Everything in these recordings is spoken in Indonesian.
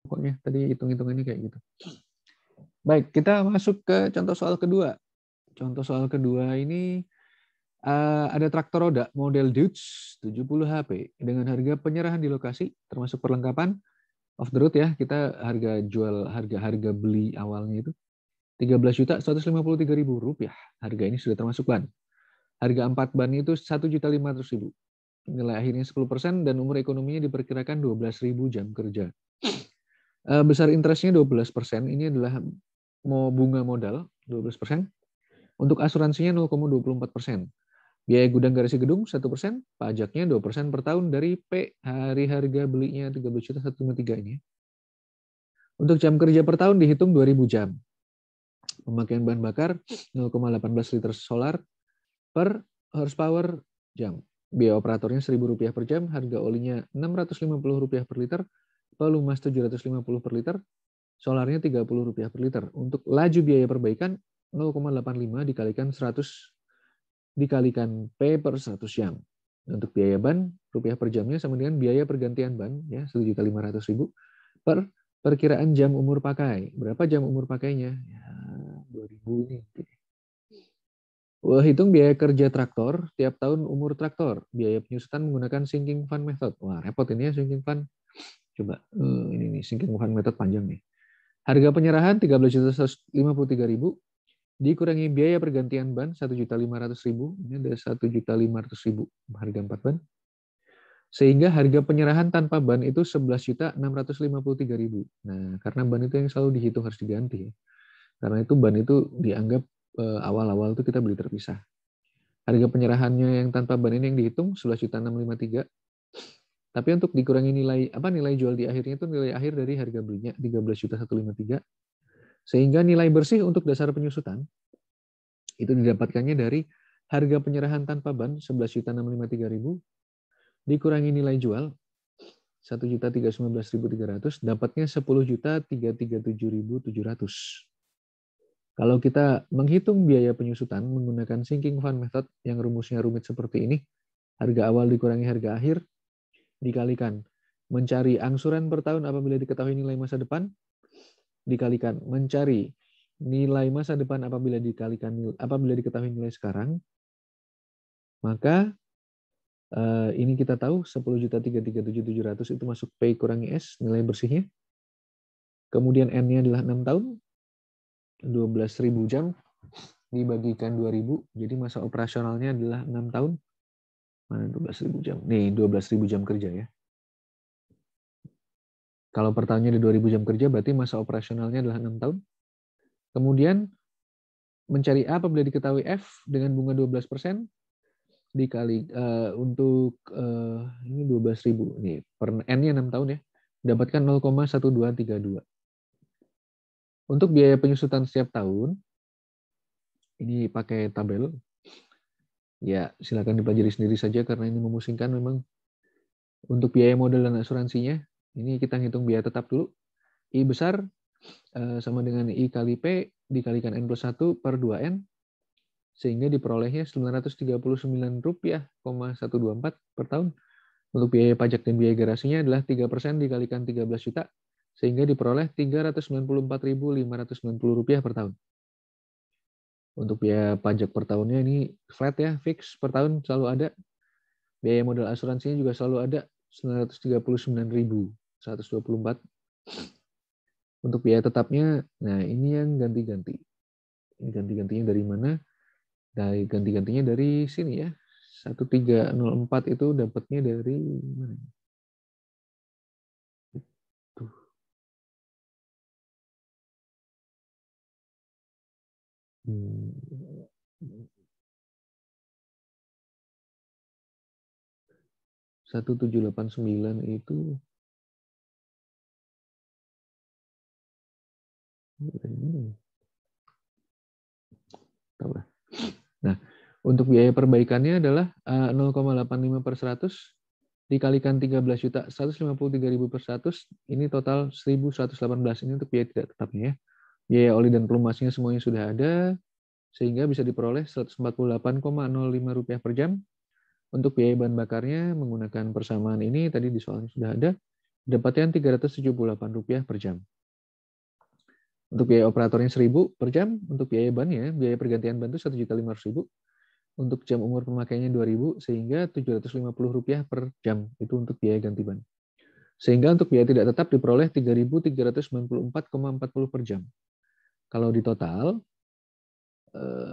pokoknya tadi hitung-hitungannya kayak gitu. Baik, kita masuk ke contoh soal kedua. Contoh soal kedua ini ada traktor roda model Dutch 70 HP dengan harga penyerahan di lokasi termasuk perlengkapan off the road ya. Kita harga beli awalnya itu 13.153.000 rupiah. Harga ini sudah termasuk ban. Harga 4 ban itu 1.500.000. Nilai akhirnya 10% dan umur ekonominya diperkirakan 12.000 jam kerja. Besar interestnya 12%. Ini adalah bunga modal 12%. Untuk asuransinya 0,24%. Biaya gudang garasi gedung 1%, pajaknya 2% per tahun dari P hari harga belinya 13.153 ini. Untuk jam kerja per tahun dihitung 2.000 jam. Pemakaian bahan bakar 0,18 liter solar per horsepower jam. Biaya operatornya Rp1.000 per jam, harga olinya Rp650 per liter, pelumas Rp750 per liter, solarnya Rp30 per liter. Untuk laju biaya perbaikan 0,85 dikalikan 100 dikalikan P per 100 jam. Untuk biaya ban, rupiah per jamnya sama dengan biaya pergantian ban, ya 1.500.000 per perkiraan jam umur pakai. Berapa jam umur pakainya? Ya, 2.000 ini. Hitung biaya kerja traktor tiap tahun umur traktor. Biaya penyusutan menggunakan sinking fund method. Wah, repot ini ya sinking fund. Coba, ini nih, sinking fund method panjang nih. Harga penyerahan 13.153.000 dikurangi biaya pergantian ban 1.500.000. Ini ada 1.500.000 harga 4 ban. Sehingga harga penyerahan tanpa ban itu 11.653.000. Nah, karena ban itu yang selalu dihitung harus diganti. Karena itu ban itu dianggap awal-awal itu kita beli terpisah. Harga penyerahannya yang tanpa ban ini yang dihitung 11.653. Tapi untuk dikurangi nilai jual di akhirnya itu nilai akhir dari harga belinya 13.153. Sehingga nilai bersih untuk dasar penyusutan itu didapatkannya dari harga penyerahan tanpa ban 11.653.000 dikurangi nilai jual 1.319.300 dapatnya 10.337.700. Kalau kita menghitung biaya penyusutan menggunakan sinking fund method yang rumusnya rumit seperti ini, harga awal dikurangi harga akhir, dikalikan mencari angsuran per tahun apabila diketahui nilai masa depan, dikalikan mencari nilai masa depan apabila diketahui nilai sekarang, maka ini kita tahu 10.337.700 itu masuk P kurangi S, nilai bersihnya. Kemudian N-nya adalah 6 tahun, 12.000 jam dibagikan 2.000, jadi masa operasionalnya adalah 6 tahun. Mana 12.000 jam? Nih, 12.000 jam kerja ya. Kalau per tahunnya ada 2.000 jam kerja, berarti masa operasionalnya adalah 6 tahun. Kemudian mencari A apabila diketahui F dengan bunga 12%, dikali untuk ini 12.000. Nih, per N-nya 6 tahun ya. Dapatkan 0,1232. Untuk biaya penyusutan setiap tahun, ini pakai tabel. Ya, silakan dipelajari sendiri saja karena ini memusingkan memang. Untuk biaya modal dan asuransinya, ini kita hitung biaya tetap dulu. I besar sama dengan I kali P dikalikan N+1 per 2N, sehingga diperolehnya Rp999,124 per tahun. Untuk biaya pajak dan biaya garasinya adalah 3% dikalikan 13 juta, sehingga diperoleh Rp394.590 per tahun. Untuk biaya pajak per tahunnya ini flat ya, fix per tahun selalu ada. Biaya modal asuransinya juga selalu ada, 939.124. Untuk biaya tetapnya, nah ini yang ganti-ganti. Ini ganti-gantinya dari mana? Dari ganti-gantinya dari sini ya. 1304 itu dapatnya dari mana? Tuh. Hmm. 1789 itu dari mana ya? Tahu lah. Nah, untuk biaya perbaikannya adalah 0,85 per 100 dikalikan 13.153.000 per 100, ini total 1.118. Ini untuk biaya tidak tetapnya ya. Biaya oli dan pelumasnya semuanya sudah ada, sehingga bisa diperoleh Rp148,05 per jam. Untuk biaya bahan bakarnya menggunakan persamaan ini, tadi di soalnya sudah ada, dapatnya Rp378 per jam. Untuk biaya operatornya 1.000 per jam, untuk biaya bannya, biaya pergantian ban itu Rp1.500.000, untuk jam umur pemakaiannya 2.000, sehingga Rp750 per jam, itu untuk biaya ganti ban. Sehingga untuk biaya tidak tetap diperoleh Rp3.394,40 per jam. Kalau di total,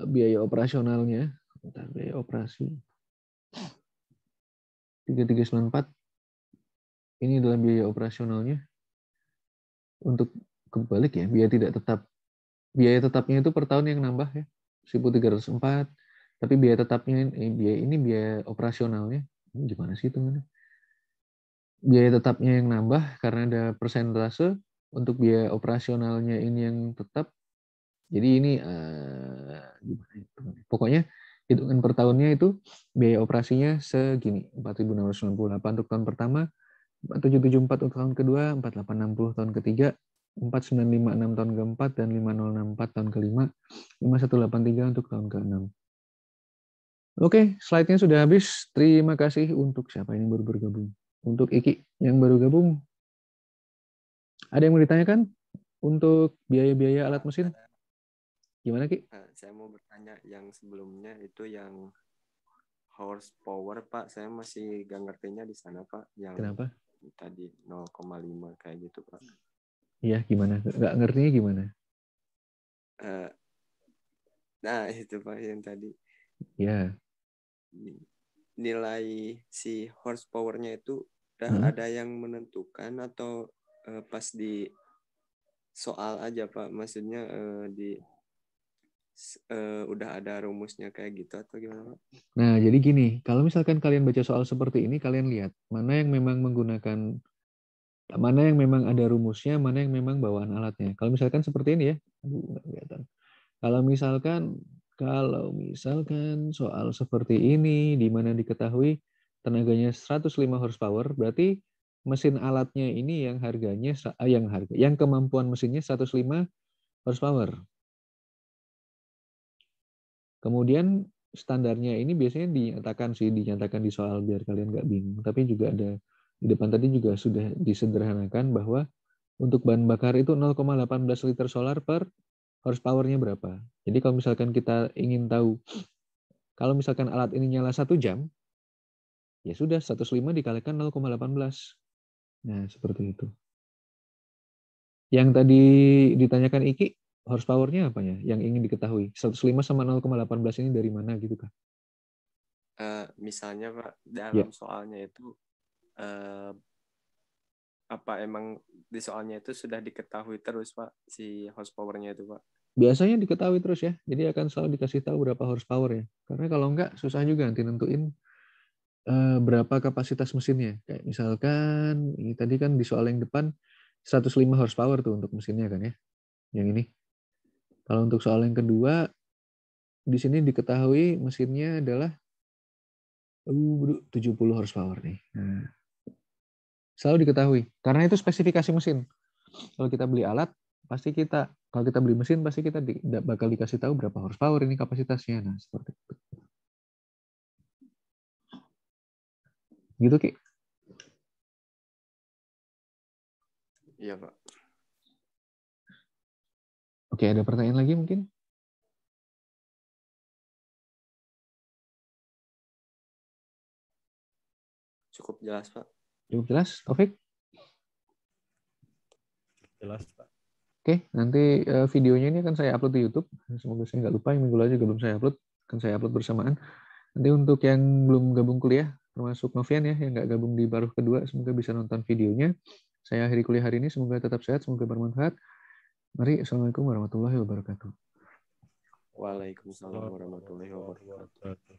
biaya operasionalnya, biaya operasi, 3.394, ini adalah biaya operasionalnya. Untuk kebalik ya, biaya tidak tetap. Biaya tetapnya itu per tahun yang nambah ya, 1.304. Tapi biaya tetapnya, ini biaya operasionalnya. Ini gimana sih hitungannya? Biaya tetapnya yang nambah karena ada persentase. Untuk biaya operasionalnya ini yang tetap. Jadi ini gimana hitungannya? Pokoknya hitungan per tahunnya itu biaya operasinya segini, 4.698 untuk tahun pertama, 4.774 untuk tahun kedua, 4.860 tahun ketiga, 4.956 tahun keempat, dan 5.064 tahun kelima, 5.183 untuk tahun keenam. Oke, slide-nya sudah habis. Terima kasih untuk siapa yang baru bergabung. Untuk Iki yang baru gabung, ada yang mau ditanyakan untuk biaya-biaya alat mesin? Gimana, Ki? Saya mau bertanya yang sebelumnya itu yang horsepower, Pak. Saya masih gak ngertinya di sana, Pak. Yang Kenapa? tadi 0,5 kayak gitu, Pak. Iya, gimana? Gak ngertinya gimana? Nah, itu Pak yang tadi. Ya. Nilai si horsepower-nya itu udah ada yang menentukan atau pas di soal aja, Pak? Maksudnya udah ada rumusnya kayak gitu atau gimana, Pak? Nah, jadi gini, kalau misalkan kalian baca soal seperti ini, kalian lihat mana yang memang ada rumusnya, mana yang memang bawaan alatnya. Kalau misalkan seperti ini ya, nggak kelihatan. Kalau misalkan soal seperti ini, di mana diketahui tenaganya 105 horsepower, berarti mesin alatnya ini yang kemampuan mesinnya 105 horsepower. Kemudian standarnya ini biasanya dinyatakan di soal biar kalian nggak bingung. Tapi juga ada di depan tadi juga sudah disederhanakan bahwa untuk bahan bakar itu 0,18 liter solar per horsepower-nya berapa. Jadi kalau misalkan kita ingin tahu, kalau misalkan alat ini nyala 1 jam, ya sudah 105 dikalikan 0,18. Nah, seperti itu. Yang tadi ditanyakan Iki, horsepower-nya apa ya? Yang ingin diketahui. 105 sama 0,18 ini dari mana gitu Kak? Misalnya Pak, dalam soalnya itu apa emang di soalnya itu sudah diketahui terus Pak si horsepower-nya itu Pak? Biasanya diketahui terus ya. Jadi akan selalu dikasih tahu berapa horsepower ya. Karena kalau enggak susah juga nanti nentuin berapa kapasitas mesinnya. Kayak misalkan ini tadi kan di soal yang depan 105 horsepower tuh untuk mesinnya kan ya. Yang ini. Kalau untuk soal yang kedua di sini diketahui mesinnya adalah 70 horsepower nih. Nah, selalu diketahui karena itu spesifikasi mesin. Kalau kita beli alat kalau kita beli mesin pasti kita bakal dikasih tahu berapa horsepower ini kapasitasnya. Nah, seperti itu. Gitu, Ki. Iya, Pak. Oke, ada pertanyaan lagi mungkin? Cukup jelas, Pak. Cukup jelas, Taufik? Jelas, Pak. Oke, nanti videonya ini akan saya upload di YouTube. Semoga saya nggak lupa, yang minggu lalu juga belum saya upload. Akan saya upload bersamaan. Nanti untuk yang belum gabung kuliah, termasuk Novian ya, yang nggak gabung di paruh kedua, semoga bisa nonton videonya. Saya akhiri kuliah hari ini, semoga tetap sehat, semoga bermanfaat. Mari, Assalamualaikum warahmatullahi wabarakatuh. Waalaikumsalam warahmatullahi wabarakatuh.